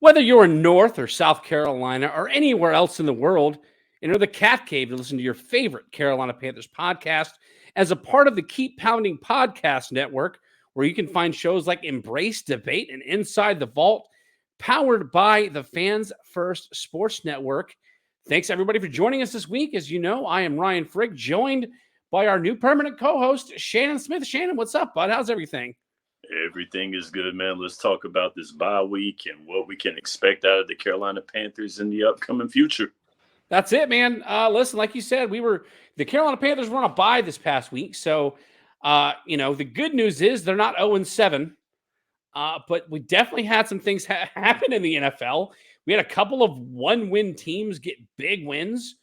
Whether you're in North or South Carolina or anywhere else in the world, enter the Cat Cave to listen to your favorite Carolina Panthers podcast as a part of the Keep Pounding Podcast Network, where you can find shows like Embrace, Debate, and Inside the Vault, powered by the Fans First Sports Network. Thanks, everybody, for joining us this week. As you know, I am Ryan Frick, joined by our new permanent co-host, Shannon Smith. Shannon, what's up, bud? How's everything? Everything is good, man. Let's talk about this bye week and what we can expect out of the Carolina Panthers in the upcoming future. That's it, man. Listen, like you said, the Carolina Panthers were on a bye this past week. So, the good news is they're not 0-7, but we definitely had some things happen in the NFL. We had a couple of one-win teams get big wins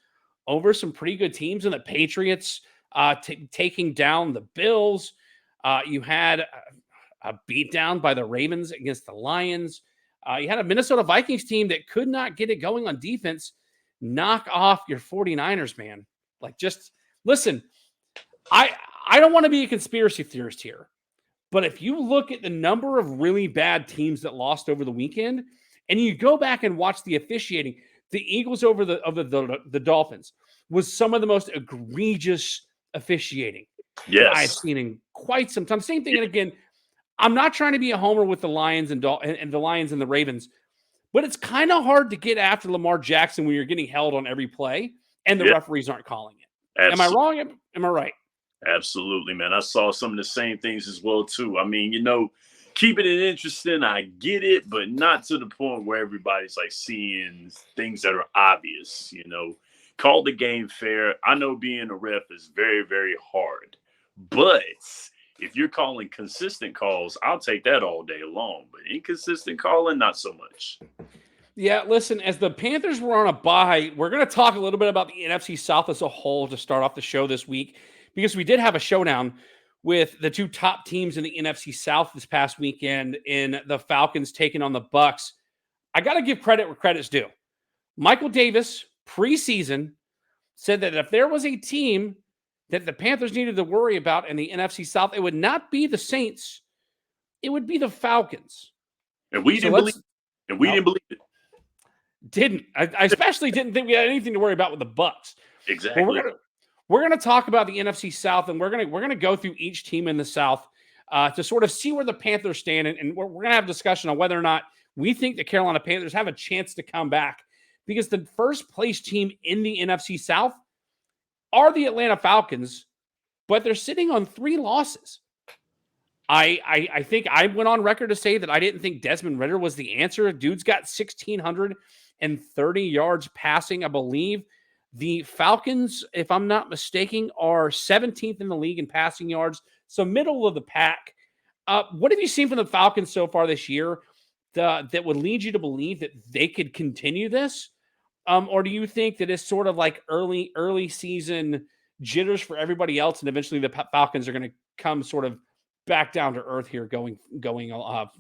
over some pretty good teams, and the Patriots taking down the Bills. You had a beatdown by the Ravens against the Lions. You had a Minnesota Vikings team that could not get it going on defense knock off your 49ers, man. Like, just listen, I don't want to be a conspiracy theorist here, but if you look at the number of really bad teams that lost over the weekend, and you go back and watch the officiating, the Eagles over the Dolphins was some of the most egregious officiating I've seen in quite some time. Same thing, and again, I'm not trying to be a homer with the Lions and the Lions and the Ravens, but it's kind of hard to get after Lamar Jackson when you're getting held on every play and the referees aren't calling it. Absolutely. Am I wrong? Am I right? Absolutely, man. I saw some of the same things as well, too. I mean, keeping it interesting, I get it, but not to the point where everybody's like seeing things that are obvious, Call the game fair. I know being a ref is very, very hard, but if you're calling consistent calls, I'll take that all day long. But inconsistent calling, not so much. Yeah, listen, as the Panthers were on a bye, we're going to talk a little bit about the NFC South as a whole to start off the show this week, because we did have a showdown with the two top teams in the NFC South this past weekend in the Falcons taking on the Bucs. I got to give credit where credit's due. Michael Davis, preseason, said that if there was a team that the Panthers needed to worry about in the NFC South, it would not be the Saints. It would be the Falcons. And we didn't believe it. Didn't believe it. Didn't. I especially didn't think we had anything to worry about with the Bucs. Exactly. Well, we're gonna talk about the NFC South, and we're gonna go through each team in the South to sort of see where the Panthers stand, and we're gonna have a discussion on whether or not we think the Carolina Panthers have a chance to come back, because the first place team in the NFC South are the Atlanta Falcons, but they're sitting on 3 losses. I think I went on record to say that I didn't think Desmond Ridder was the answer. Dude's got 1,630 yards passing, I believe. The Falcons, if I'm not mistaken, are 17th in the league in passing yards, so middle of the pack. What have you seen from the Falcons so far this year that would lead you to believe that they could continue this? Or do you think that it's sort of like early season jitters for everybody else, and eventually the Falcons are going to come sort of back down to earth here going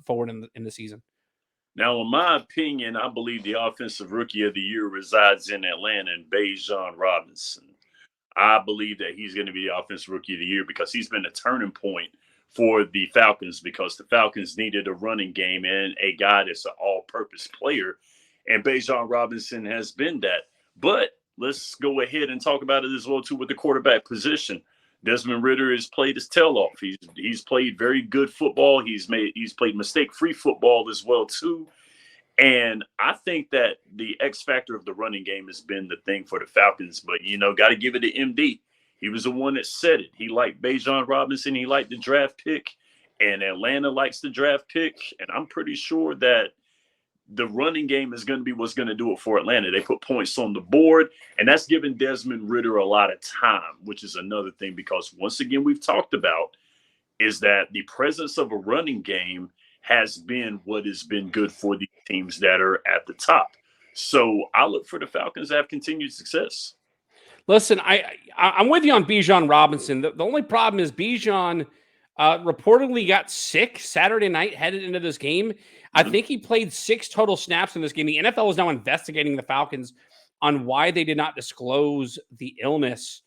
forward in the season? Now, in my opinion, I believe the offensive rookie of the year resides in Atlanta, and Bijan Robinson. I believe that he's going to be the offensive rookie of the year because he's been a turning point for the Falcons, because the Falcons needed a running game and a guy that's an all-purpose player. And Bijan Robinson has been that. But let's go ahead and talk about it as well, too, with the quarterback position. Desmond Ridder has played his tail off. He's played very good football. He's played mistake-free football as well, too. And I think that the X factor of the running game has been the thing for the Falcons. But, got to give it to MD. He was the one that said it. He liked Bijan Robinson. He liked the draft pick. And Atlanta likes the draft pick. And I'm pretty sure that the running game is going to be what's going to do it for Atlanta. They put points on the board, and that's giving Desmond Ridder a lot of time, which is another thing, because once again, we've talked about is that the presence of a running game has been what has been good for the teams that are at the top. So I look for the Falcons to have continued success. Listen, I'm with you on Bijan Robinson. The only problem is Bijan reportedly got sick Saturday night headed into this game. I think he played 6 total snaps in this game. The NFL is now investigating the Falcons on why they did not disclose the illness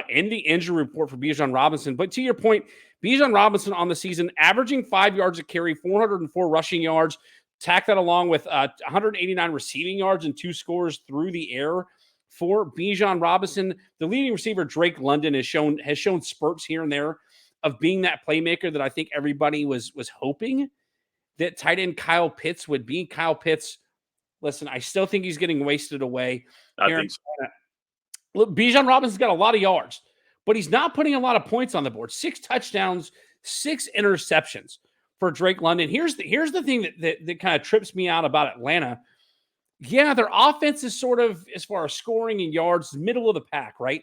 in the injury report for Bijan Robinson. But to your point, Bijan Robinson on the season, averaging 5 yards a carry, 404 rushing yards, Tack that along with 189 receiving yards and 2 scores through the air for Bijan Robinson. The leading receiver, Drake London, has shown spurts here and there of being that playmaker that I think everybody was hoping that tight end Kyle Pitts would be. Kyle Pitts, listen, I still think he's getting wasted away. I think so. Look, Bijan Robinson's got a lot of yards, but he's not putting a lot of points on the board. 6 touchdowns, 6 interceptions for Drake London. Here's the thing that kind of trips me out about Atlanta. Yeah, their offense is sort of, as far as scoring and yards, middle of the pack, right?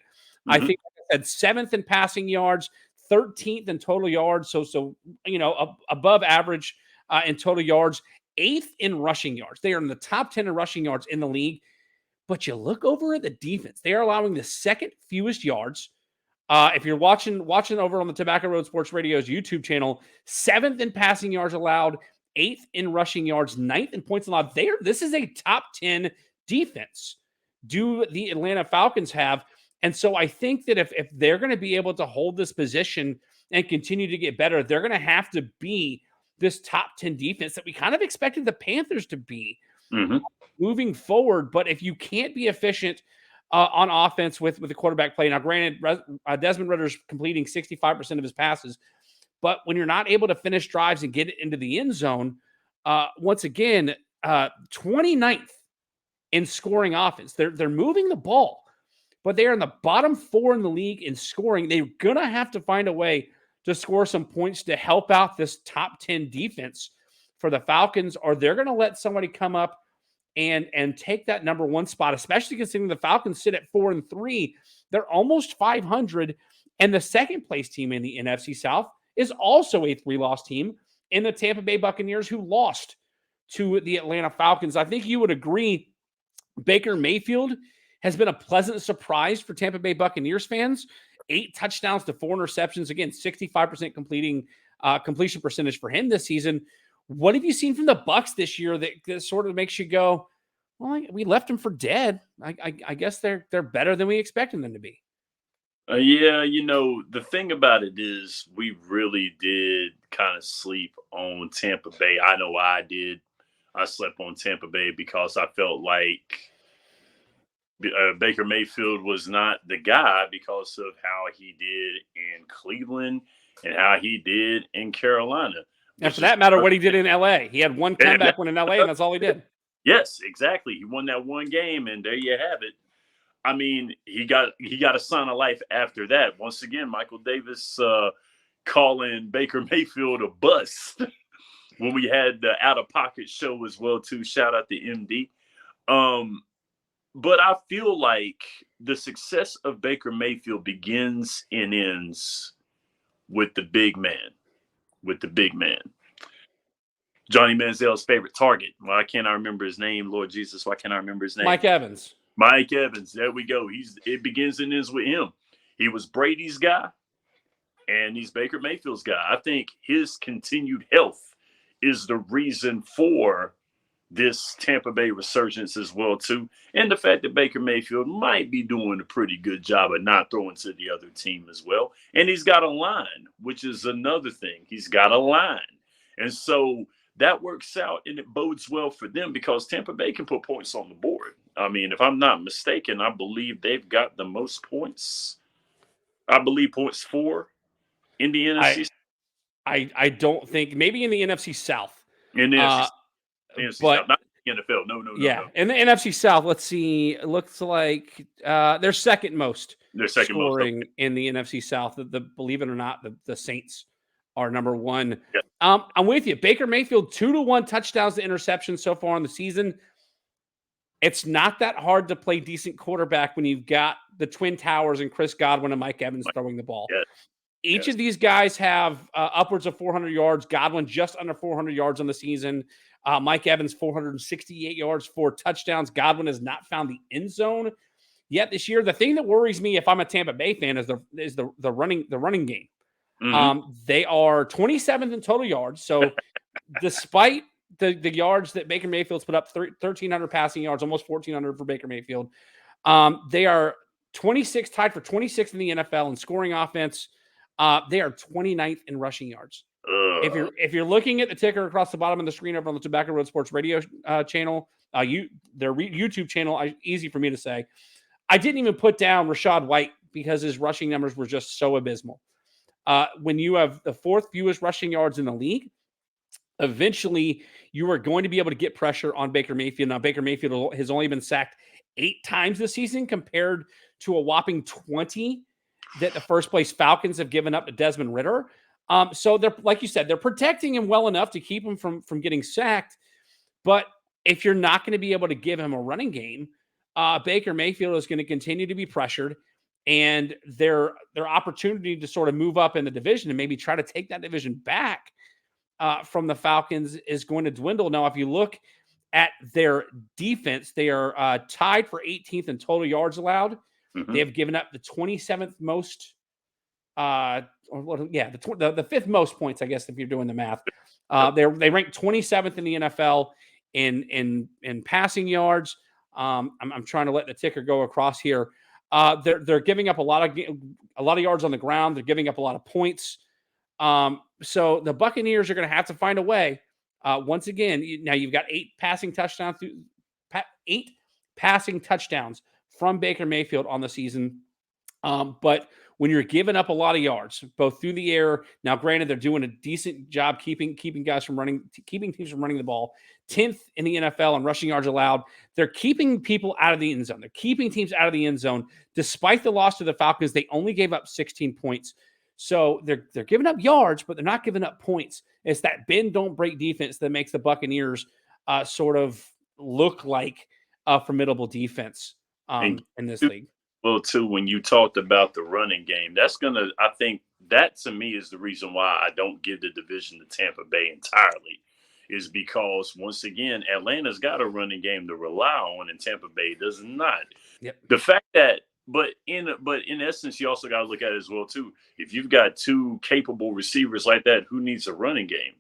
Mm-hmm. I think, like I said, 7th in passing yards, 13th in total yards, so above average in total yards, 8th in rushing yards. They are in the top 10 in rushing yards in the league. But you look over at the defense; they are allowing the 2nd fewest yards. If you're watching over on the Tobacco Road Sports Radio's YouTube channel, 7th in passing yards allowed, 8th in rushing yards, 9th in points allowed. This is a top 10 defense. Do the Atlanta Falcons have? And so I think that if they're going to be able to hold this position and continue to get better, they're going to have to be this top 10 defense that we kind of expected the Panthers to be moving forward. But if you can't be efficient on offense with the quarterback play, now granted, Desmond Ritter's completing 65% of his passes, but when you're not able to finish drives and get it into the end zone, once again, 29th in scoring offense. They're moving the ball, but they are in the bottom 4 in the league in scoring. They're going to have to find a way to score some points to help out this top 10 defense for the Falcons, or they're going to let somebody come up and take that number 1 spot, especially considering the Falcons sit at 4-3. They're almost 500, and the 2nd place team in the NFC South is also a 3-loss team in the Tampa Bay Buccaneers, who lost to the Atlanta Falcons. I think you would agree Baker Mayfield has been a pleasant surprise for Tampa Bay Buccaneers fans. 8 touchdowns to 4 interceptions. Again, 65% completion percentage for him this season. What have you seen from the Bucs this year that sort of makes you go, well, we left them for dead. I guess they're better than we expected them to be. Yeah, the thing about it is we really did kind of sleep on Tampa Bay. I know I did. I slept on Tampa Bay because I felt like Baker Mayfield was not the guy because of how he did in Cleveland and how he did in Carolina. And for that matter, what he did in L.A. He had 1 comeback win in L.A., and that's all he did. Yes, exactly. He won that 1 game, and there you have it. I mean, he got a sign of life after that. Once again, Michael Davis calling Baker Mayfield a bust when we had the out-of-pocket show as well, too. Shout out to MD. But I feel like the success of Baker Mayfield begins and ends with the big man. Johnny Manziel's favorite target. Why can't I remember his name? Lord Jesus, why can't I remember his name? Mike Evans. There we go. It begins and ends with him. He was Brady's guy, and he's Baker Mayfield's guy. I think his continued health is the reason for this Tampa Bay resurgence as well, too. And the fact that Baker Mayfield might be doing a pretty good job of not throwing to the other team as well. And he's got a line, which is another thing. He's got a line. And so that works out, and it bodes well for them because Tampa Bay can put points on the board. I mean, if I'm not mistaken, I believe they've got the most points. I believe points 4 in the NFC. I don't think, maybe in the NFC South. In the NFC South, not the NFL. No. Yeah, in the NFC South, let's see. It looks like they're second most. They're second scoring most in the NFC South. Believe it or not, the Saints are number 1. Yeah. I'm with you. Baker Mayfield, 2-1 touchdowns to interceptions so far in the season. It's not that hard to play decent quarterback when you've got the Twin Towers and Chris Godwin and Mike Evans throwing the ball. Yes. Each of these guys have upwards of 400 yards. Godwin just under 400 yards on the season. Mike Evans, 468 yards, 4 touchdowns. Godwin has not found the end zone yet this year. The thing that worries me, if I'm a Tampa Bay fan, is the running game. Mm-hmm. They are 27th in total yards. So despite the yards that Baker Mayfield's put up, 1,300 passing yards, almost 1,400 for Baker Mayfield. They are 26th, tied for 26th in the NFL in scoring offense. They are 29th in rushing yards. If you're looking at the ticker across the bottom of the screen over on the Tobacco Road Sports Radio channel, their YouTube channel, easy for me to say. I didn't even put down Rachaad White because his rushing numbers were just so abysmal. When you have the fourth fewest rushing yards in the league, eventually you are going to be able to get pressure on Baker Mayfield. Now, Baker Mayfield has only been sacked 8 times this season compared to a whopping 20 that the first place Falcons have given up to Desmond Ridder. So they're, like you said, they're protecting him well enough to keep him from getting sacked. But if you're not going to be able to give him a running game, Baker Mayfield is going to continue to be pressured, and their opportunity to sort of move up in the division and maybe try to take that division back from the Falcons is going to dwindle. Now, if you look at their defense, they are tied for 18th in total yards allowed. They have given up the 27th most, the 5th most points, I guess, if you're doing the math. They rank 27th in the NFL in passing yards. I'm trying to let the ticker go across here. They're giving up a lot of yards on the ground. They're giving up a lot of points. So the Buccaneers are going to have to find a way. Once again, now you've got 8 passing touchdowns from Baker Mayfield on the season. But when you're giving up a lot of yards, both through the air, now granted they're doing a decent job keeping teams from running the ball. 10th in the NFL in rushing yards allowed. They're keeping people out of the end zone. They're keeping teams out of the end zone. Despite the loss to the Falcons, they only gave up 16 points. So they're giving up yards, but they're not giving up points. It's that bend don't break defense that makes the Buccaneers sort of look like a formidable defense in this league. Well, too, when you talked about the running game, I think that to me is the reason why I don't give the division to Tampa Bay entirely, is because once again, Atlanta's got a running game to rely on and Tampa Bay does not. Yep. The fact that, but in essence, you also got to look at it as well, too. If you've got 2 capable receivers like that, who needs a running game?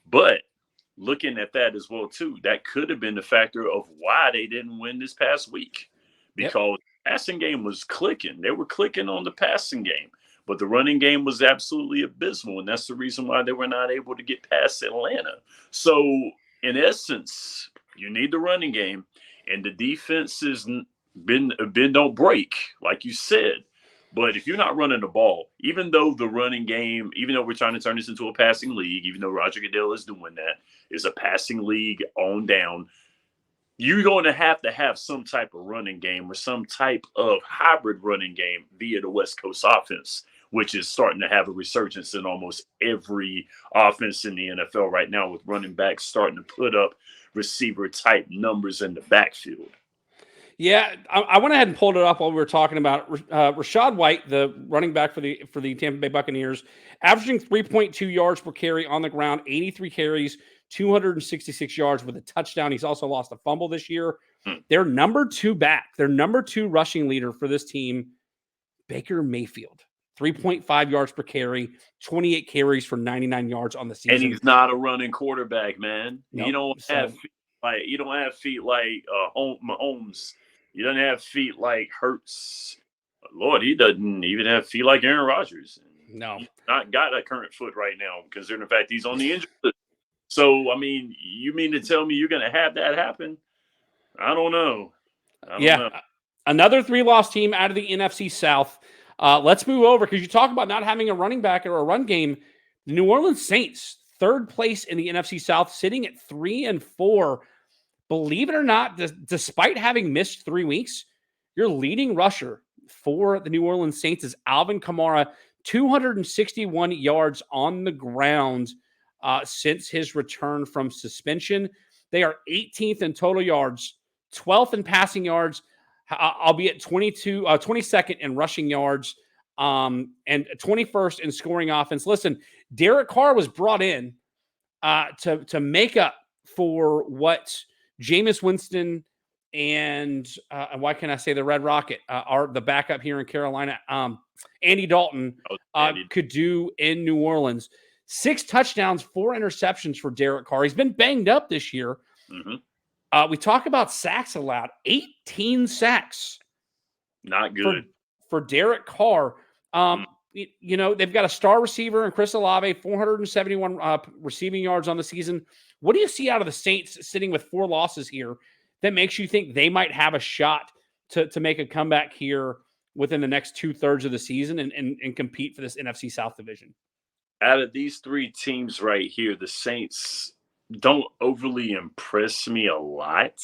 But looking at that as well, too, that could have been the factor of why they didn't win this past week, because passing game was clicking. They were clicking on the passing game, but the running game was absolutely abysmal, and that's the reason why they were not able to get past Atlanta. So, in essence, you need the running game, and the defense is been don't break, like you said. But if you're not running the ball, even though the running game, even though we're trying to turn this into a passing league, even though Roger Goodell is doing that, is a passing league on down, you're going to have some type of running game or some type of hybrid running game via the West Coast offense, which is starting to have a resurgence in almost every offense in the NFL right now, with running backs starting to put up receiver type numbers in the backfield. Yeah, I went ahead and pulled it up while we were talking about Rachaad White, the running back for the Tampa Bay Buccaneers, averaging 3.2 yards per carry on the ground, 83 carries, 266 yards with a touchdown. He's also lost a fumble this year. Their number 2 back, their number 2 rushing leader for this team, Baker Mayfield, 3.5 yards per carry, 28 carries for 99 yards on the season. And he's not a running quarterback, man. Nope. You don't have feet like Mahomes. You don't have feet like Hurts. Lord, he doesn't even have feet like Aaron Rodgers. No, he's not got a current foot right now, considering the fact he's on the injury list. So, I mean, you mean to tell me you're going to have that happen? I don't know. Another 3-loss team out of the NFC South. Let's move over, because you talk about not having a running back or a run game. The New Orleans Saints, 3rd place in the NFC South, sitting at 3-4. Believe it or not, despite having missed 3 weeks, your leading rusher for the New Orleans Saints is Alvin Kamara, 261 yards on the ground since his return from suspension. They are 18th in total yards, 12th in passing yards, albeit 22nd in rushing yards, and 21st in scoring offense. Listen, Derek Carr was brought in to make up for what Jameis Winston and why can I say the Red Rocket are the backup here in Carolina, Andy Dalton could do in New Orleans. 6 touchdowns, 4 interceptions for Derek Carr. He's been banged up this year. We talk about sacks allowed, 18 sacks. Not good for Derek Carr. they've got a star receiver in Chris Olave, 471 receiving yards on the season. What do you see out of the Saints sitting with 4 losses here that makes you think they might have a shot to make a comeback here within the next 2/3 of the season and compete for this NFC South division? Out of these 3 teams right here, the Saints don't overly impress me a lot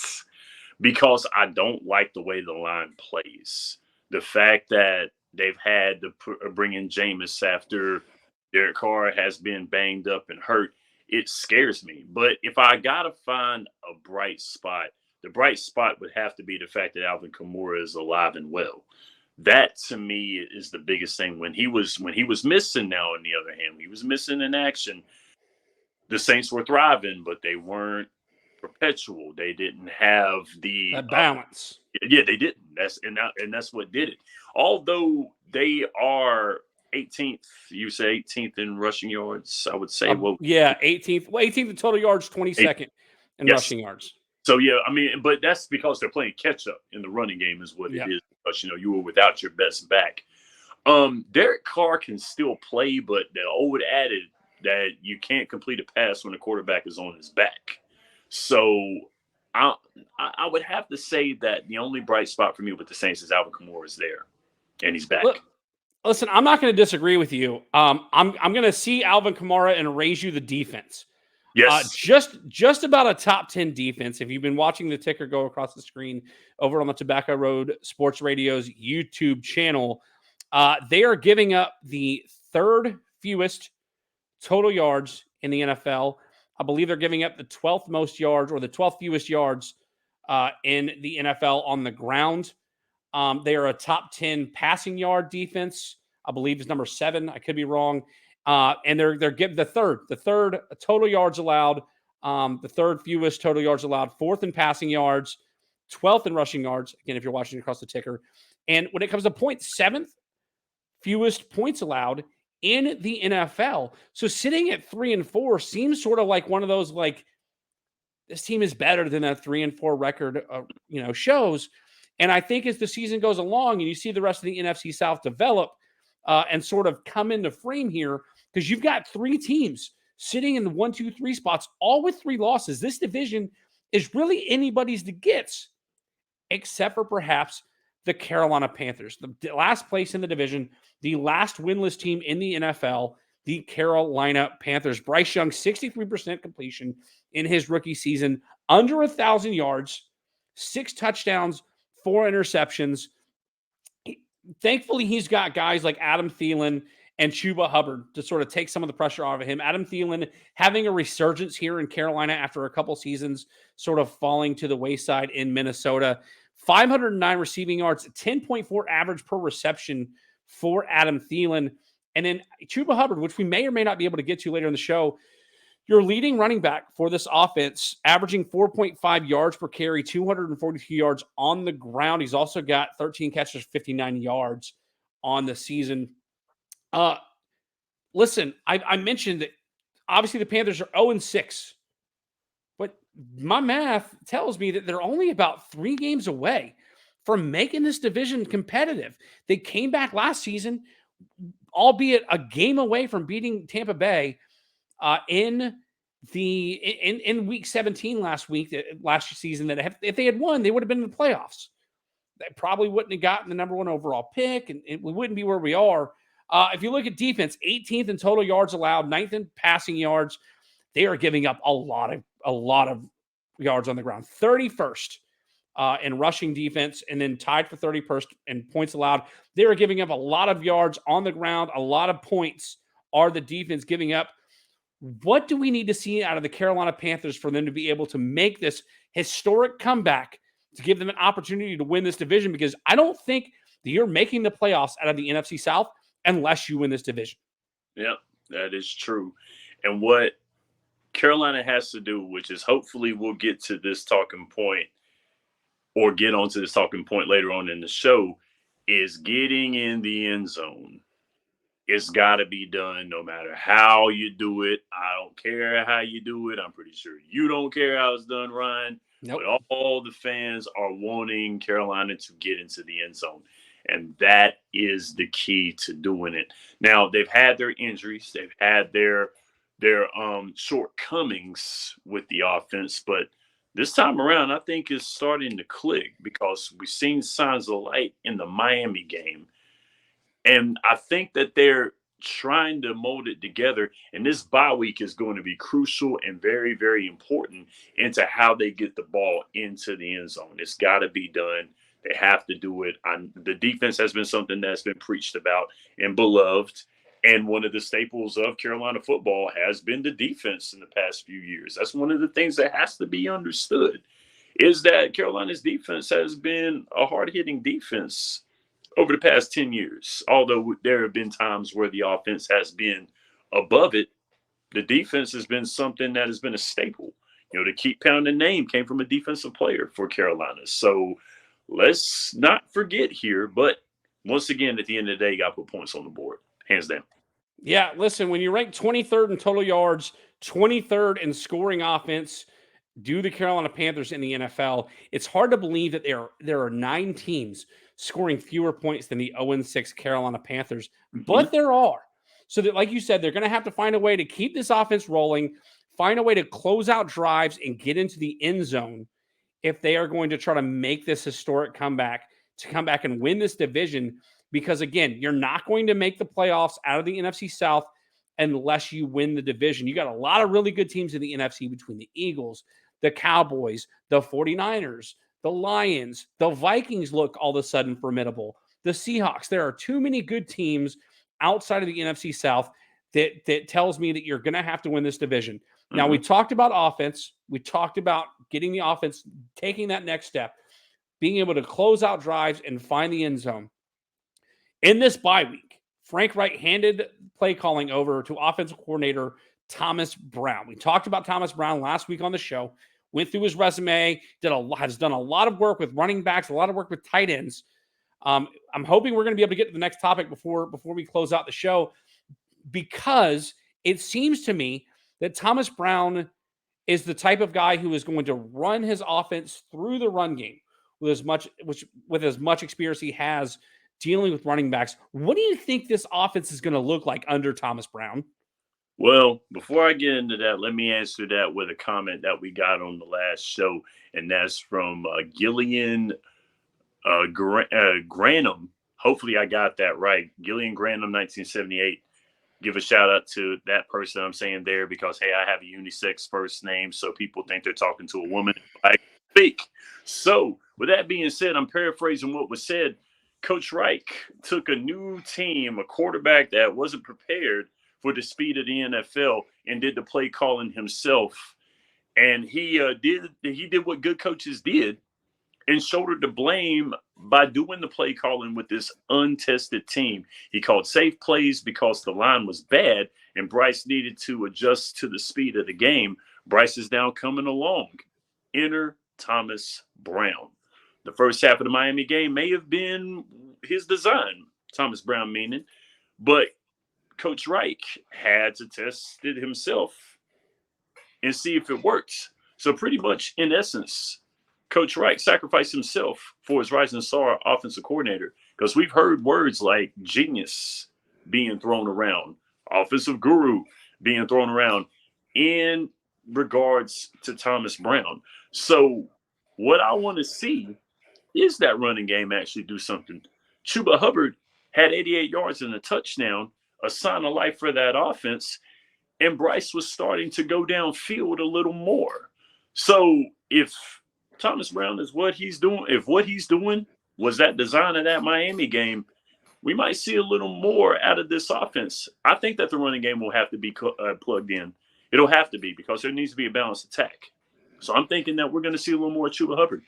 because I don't like the way the line plays. The fact that they've had to bring in Jameis after Derek Carr has been banged up and hurt, it scares me. But if I got to find a bright spot, the bright spot would have to be the fact that Alvin Kamara is alive and well. That to me is the biggest thing. When he was missing, now on the other hand, he was missing in action. The Saints were thriving, but they weren't perpetual. They didn't have the balance. Yeah, they didn't. That's what did it. Although they are 18th, you say 18th in rushing yards. I would say, 18th. Well, 18th in total yards, 22nd in rushing yards. So yeah, I mean, but that's because they're playing catch up in the running game, is what it is. Because you were without your best back. Derek Carr can still play, but the old adage that you can't complete a pass when the quarterback is on his back. So I would have to say that the only bright spot for me with the Saints is Alvin Kamara is there, and he's back. Listen, I'm not going to disagree with you. I'm going to see Alvin Kamara and raise you the defense. Yes. Just about a top 10 defense. If you've been watching the ticker go across the screen over on the Tobacco Road Sports Radio's YouTube channel, they are giving up the 3rd fewest total yards in the NFL. I believe they're giving up the 12th most yards, or the 12th fewest yards in the NFL on the ground. They are a top 10 passing yard defense. I believe is number 7. I could be wrong. And they're giving the third total yards allowed, the 3rd fewest total yards allowed, 4th in passing yards, 12th in rushing yards. Again, if you're watching across the ticker. And when it comes to points, 7th fewest points allowed in the NFL. So sitting at 3 and 4 seems sort of like one of those, like, this team is better than that 3 and 4 record, shows. And I think as the season goes along and you see the rest of the NFC South develop and sort of come into frame here, because you've got 3 teams sitting in the 1, 2, 3 spots, all with 3 losses. This division is really anybody's to get, except for perhaps the Carolina Panthers, the last place in the division, the last winless team in the NFL, the Carolina Panthers. Bryce Young, 63% completion in his rookie season, under 1,000 yards, 6 touchdowns, 4 interceptions. Thankfully, he's got guys like Adam Thielen and Chuba Hubbard to sort of take some of the pressure off of him. Adam Thielen having a resurgence here in Carolina after a couple seasons sort of falling to the wayside in Minnesota. 509 receiving yards, 10.4 average per reception for Adam Thielen. And then Chuba Hubbard, which we may or may not be able to get to later in the show, your leading running back for this offense, averaging 4.5 yards per carry, 242 yards on the ground. He's also got 13 catches, 59 yards on the season. Listen, I mentioned that obviously the Panthers are 0-6, but my math tells me that they're only about 3 games away from making this division competitive. They came back last season, albeit a game away from beating Tampa Bay in week 17 last season. That if they had won, they would have been in the playoffs. They probably wouldn't have gotten the number 1 overall pick, and we wouldn't be where we are. If you look at defense, 18th in total yards allowed, 9th in passing yards. They are giving up a lot of yards on the ground. 31st in rushing defense, and then tied for 31st in points allowed. They are giving up a lot of yards on the ground. A lot of points are the defense giving up. What do we need to see out of the Carolina Panthers for them to be able to make this historic comeback to give them an opportunity to win this division? Because I don't think that you're making the playoffs out of the NFC South unless you win this division. Yeah, that is true. And what Carolina has to do, which is hopefully we'll get to this talking point or get onto this talking point later on in the show, is getting in the end zone. It's got to be done no matter how you do it. I don't care how you do it. I'm pretty sure you don't care how it's done, Ryan. Nope. But all the fans are wanting Carolina to get into the end zone. And that is the key to doing it. Now, they've had their injuries, they've had their shortcomings with the offense, but this time around, I think it's starting to click because we've seen signs of light in the Miami game. And I think that they're trying to mold it together. And this bye week is going to be crucial and very, very important into how they get the ball into the end zone. It's got to be done. They have to do it. The defense has been something that's been preached about and beloved. And one of the staples of Carolina football has been the defense in the past few years. That's one of the things that has to be understood is that Carolina's defense has been a hard-hitting defense over the past 10 years. Although there have been times where the offense has been above it, the defense has been something that has been a staple. The keep pounding name came from a defensive player for Carolina. So let's not forget here. But once again, at the end of the day, you got to put points on the board, hands down. Yeah, listen, when you rank 23rd in total yards, 23rd in scoring offense, do the Carolina Panthers in the NFL, it's hard to believe that there are 9 teams scoring fewer points than the 0-6 Carolina Panthers, but there are. So that, like you said, they're going to have to find a way to keep this offense rolling, find a way to close out drives and get into the end zone if they are going to try to make this historic comeback, to come back and win this division. Because, again, you're not going to make the playoffs out of the NFC South unless you win the division. You got a lot of really good teams in the NFC between the Eagles, the Cowboys, the 49ers, the Lions, the Vikings look all of a sudden formidable. The Seahawks. There are too many good teams outside of the NFC South that tells me that you're going to have to win this division. Now, we talked about offense. We talked about getting the offense, taking that next step, being able to close out drives and find the end zone. In this bye week, Frank Reich handed play calling over to offensive coordinator Thomas Brown. We talked about Thomas Brown last week on the show, went through his resume, has done a lot of work with running backs, a lot of work with tight ends. I'm hoping we're going to be able to get to the next topic before we close out the show, because it seems to me that Thomas Brown is the type of guy who is going to run his offense through the run game with as much experience he has dealing with running backs. What do you think this offense is going to look like under Thomas Brown? Well, before I get into that, let me answer that with a comment that we got on the last show, and that's from Gillian Granum. Hopefully I got that right. Gillian Granum, 1978. Give a shout out to that person I'm saying there because, hey, I have a unisex first name, so people think they're talking to a woman. I speak. So with that being said, I'm paraphrasing what was said. Coach Reich took a new team, a quarterback that wasn't prepared for the speed of the NFL, and did the play calling himself. And he did what good coaches did and shouldered the blame by doing the play calling with this untested team. He called safe plays because the line was bad and Bryce needed to adjust to the speed of the game. Bryce is now coming along. Enter Thomas Brown. The first half of the Miami game may have been his design, Thomas Brown meaning, but Coach Reich had to test it himself and see if it works. So pretty much, in essence, Coach Reich sacrificed himself for his rising star offensive coordinator, because we've heard words like genius being thrown around, offensive guru being thrown around in regards to Thomas Brown. So what I want to see is that running game actually do something. Chuba Hubbard had 88 yards and a touchdown, a sign of life for that offense, and Bryce was starting to go downfield a little more. So if Thomas Brown is what he's doing, if what he's doing was that design of that Miami game, we might see a little more out of this offense. I think that the running game will have to be plugged in. It'll have to be, because there needs to be a balanced attack. So I'm thinking that we're going to see a little more Chuba Hubbard.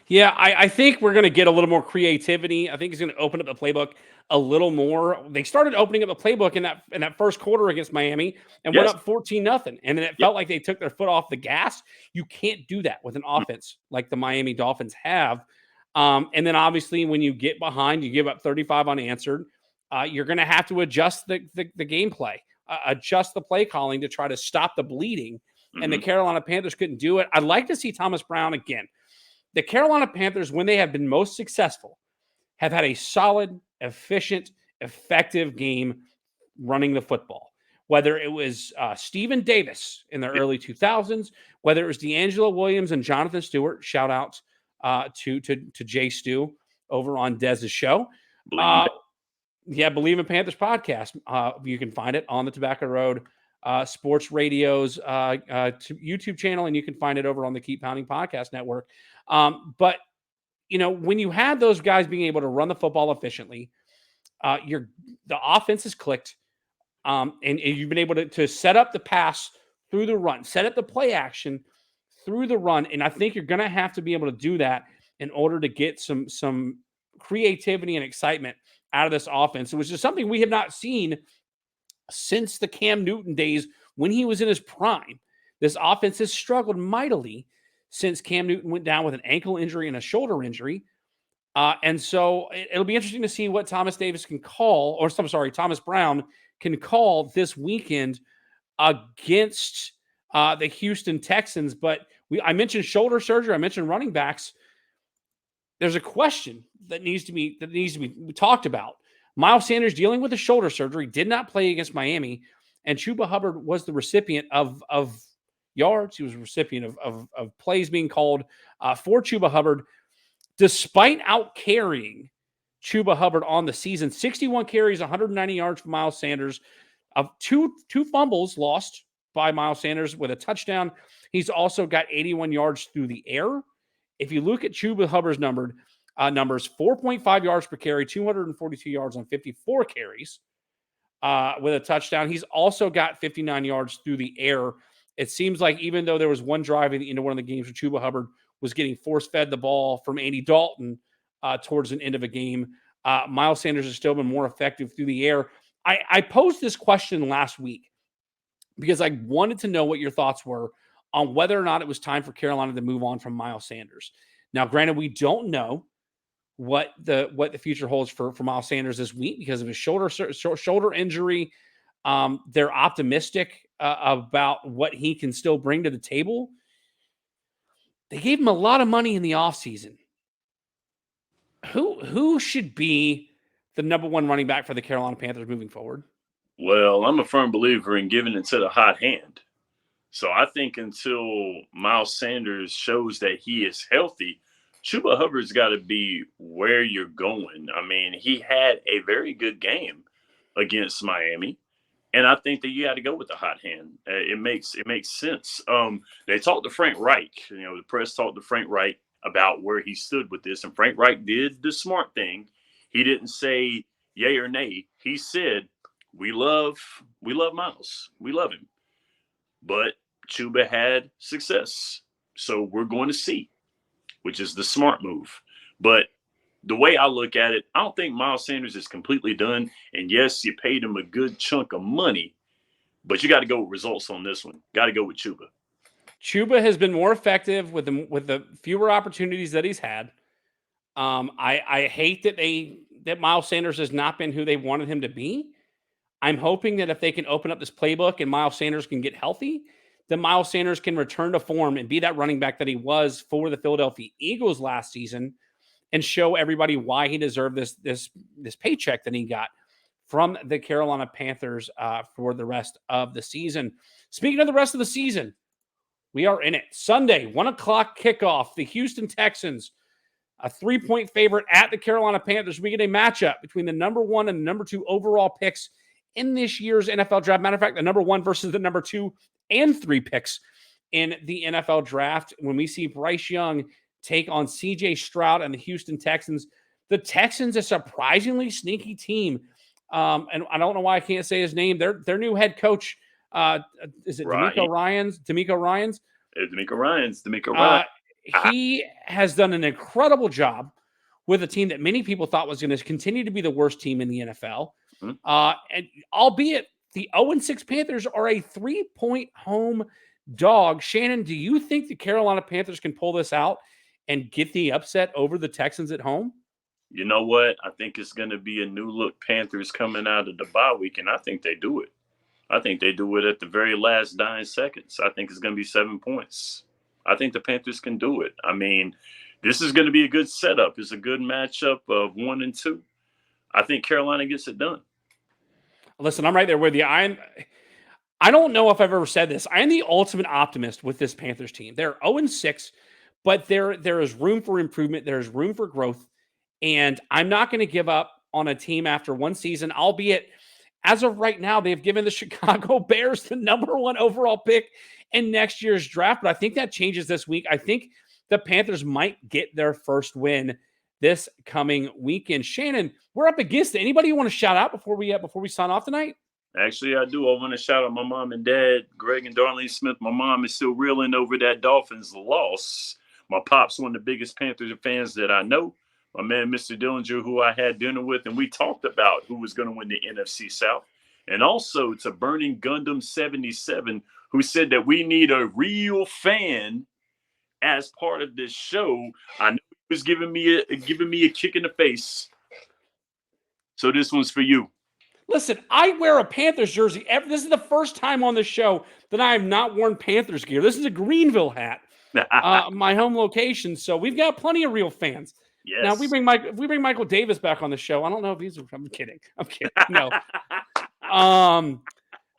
Yeah, I think we're going to get a little more creativity. I think he's going to open up the playbook a little more. They started opening up the playbook in that first quarter against Miami and went up 14-0. And then it felt like they took their foot off the gas. You can't do that with an offense like the Miami Dolphins have. And then obviously when you get behind, you give up 35 unanswered. You're going to have to adjust the gameplay, adjust the play calling to try to stop the bleeding. And the Carolina Panthers couldn't do it. I'd like to see Thomas Brown again. The Carolina Panthers, when they have been most successful, have had a solid, efficient, effective game running the football. Whether it was Stephen Davis in the early 2000s, whether it was D'Angelo Williams and Jonathan Stewart, shout out to Jay Stu over on Dez's show. Believe in Panthers podcast. You can find it on the Tobacco Road Sports Radio's YouTube channel, and you can find it over on the Keep Pounding Podcast Network. But when you had those guys being able to run the football efficiently, the offense is clicked, and you've been able to set up the pass through the run, set up the play action through the run, and I think you're going to have to be able to do that in order to get some creativity and excitement out of this offense, which is something we have not seen since the Cam Newton days when he was in his prime. This offense has struggled mightily since Cam Newton went down with an ankle injury and a shoulder injury. And so it'll be interesting to see what Thomas Brown can call this weekend against the Houston Texans. But I mentioned shoulder surgery. I mentioned running backs. There's a question that needs to be talked about. Miles Sanders dealing with a shoulder surgery, did not play against Miami, and Chuba Hubbard was the recipient of yards. He was a recipient of plays being called for Chuba Hubbard, despite out-carrying Chuba Hubbard on the season. 61 carries, 190 yards for Miles Sanders. Two fumbles lost by Miles Sanders with a touchdown. He's also got 81 yards through the air. If you look at Chuba Hubbard's numbers, 4.5 yards per carry, 242 yards on 54 carries with a touchdown. He's also got 59 yards through the air. It seems like even though there was one drive into one of the games where Chuba Hubbard was getting force-fed the ball from Andy Dalton towards an end of a game, Miles Sanders has still been more effective through the air. I posed this question last week because I wanted to know what your thoughts were on whether or not it was time for Carolina to move on from Miles Sanders. Now, granted, we don't know what the future holds for Miles Sanders this week because of his shoulder injury. They're optimistic about what he can still bring to the table. They gave him a lot of money in the offseason. Who should be the number one running back for the Carolina Panthers moving forward? Well, I'm a firm believer in giving it to the hot hand. So I think until Miles Sanders shows that he is healthy, Chuba Hubbard's got to be where you're going. I mean, he had a very good game against Miami, and I think that you got to go with the hot hand. It makes sense. They talked to Frank Reich. The press talked to Frank Reich about where he stood with this, and Frank Reich did the smart thing. He didn't say yay or nay. He said, "We love Miles. We love him, but Chuba had success, so we're going to see," which is the smart move. But the way I look at it, I don't think Miles Sanders is completely done. And yes, you paid him a good chunk of money, but you got to go with results on this one. Got to go with Chuba. Chuba has been more effective with the fewer opportunities that he's had. I hate that Miles Sanders has not been who they wanted him to be. I'm hoping that if they can open up this playbook and Miles Sanders can get healthy, that Miles Sanders can return to form and be that running back that he was for the Philadelphia Eagles last season and show everybody why he deserved this paycheck that he got from the Carolina Panthers for the rest of the season. Speaking of the rest of the season, we are in it. Sunday, 1:00 kickoff. The Houston Texans, a 3-point favorite at the Carolina Panthers. We get a matchup between the number 1 and number 2 overall picks in this year's NFL draft. Matter of fact, the number 1 versus the number 2 and 3 picks in the NFL draft. When we see Bryce Young take on CJ Stroud and the Houston Texans, the Texans, a surprisingly sneaky team. And I don't know why I can't say his name. Their new head coach, is it D'Amico Ryans? D'Amico Ryans. He has done an incredible job with a team that many people thought was going to continue to be the worst team in the NFL. And albeit the 0-6 Panthers are a 3-point home dog. Shannon, do you think the Carolina Panthers can pull this out and get the upset over the Texans at home? You know what? I think it's going to be a new look Panthers coming out of the bye week, and I think they do it. I think they do it at the very last 9 seconds. I think it's going to be 7 points. I think the Panthers can do it. I mean, This is going to be a good setup. It's a good matchup of 1 and 2. I think Carolina gets it done. Listen, I'm right there with you. I don't know if I've ever said this. I am the ultimate optimist with this Panthers team. They're 0-6, but there is room for improvement. There's room for growth. And I'm not going to give up on a team after one season, albeit as of right now, they've given the Chicago Bears the number 1 overall pick in next year's draft. But I think that changes this week. I think the Panthers might get their first win this coming weekend. Shannon, we're up against it. Anybody you want to shout out before we sign off tonight? Actually, I do. I want to shout out my mom and dad, Greg and Darlene Smith. My mom is still reeling over that Dolphins loss. My pop's one of the biggest Panthers fans that I know. My man, Mr. Dillinger, who I had dinner with, and we talked about who was going to win the NFC South. And also to Burning Gundam 77, who said that we need a real fan as part of this show. I know he was giving me a kick in the face. So this one's for you. Listen, I wear a Panthers jersey. This is the first time on the show that I have not worn Panthers gear. This is a Greenville hat, my home location. So we've got plenty of real fans. Yes. Now, if we bring Michael Davis back on the show, I don't know if he's. I'm kidding. No.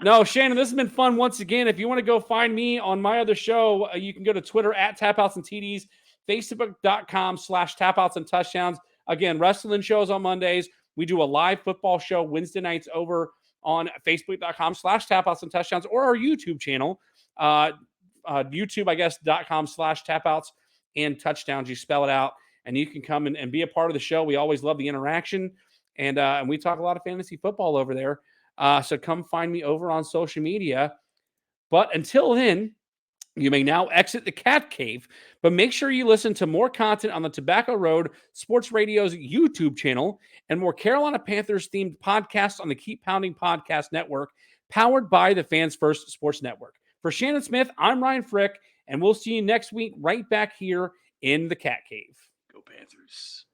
No, Shannon, this has been fun once again. If you want to go find me on my other show, you can go to Twitter at Tapouts and TDs, Facebook.com/Tapouts and Touchdowns. Again, wrestling shows on Mondays. We do a live football show Wednesday nights over on Facebook.com/Tapouts and Touchdowns, or our YouTube channel, YouTube, I guess, .com/Tapouts and Touchdowns. You spell it out, and you can come and be a part of the show. We always love the interaction, and we talk a lot of fantasy football over there. So come find me over on social media. But until then, you may now exit the cat cave, but make sure you listen to more content on the Tobacco Road Sports Radio's YouTube channel and more Carolina Panthers themed podcasts on the Keep Pounding Podcast Network, powered by the Fans First Sports Network. For Shannon Smith, I'm Ryan Frick, and we'll see you next week right back here in the cat cave. Go Panthers.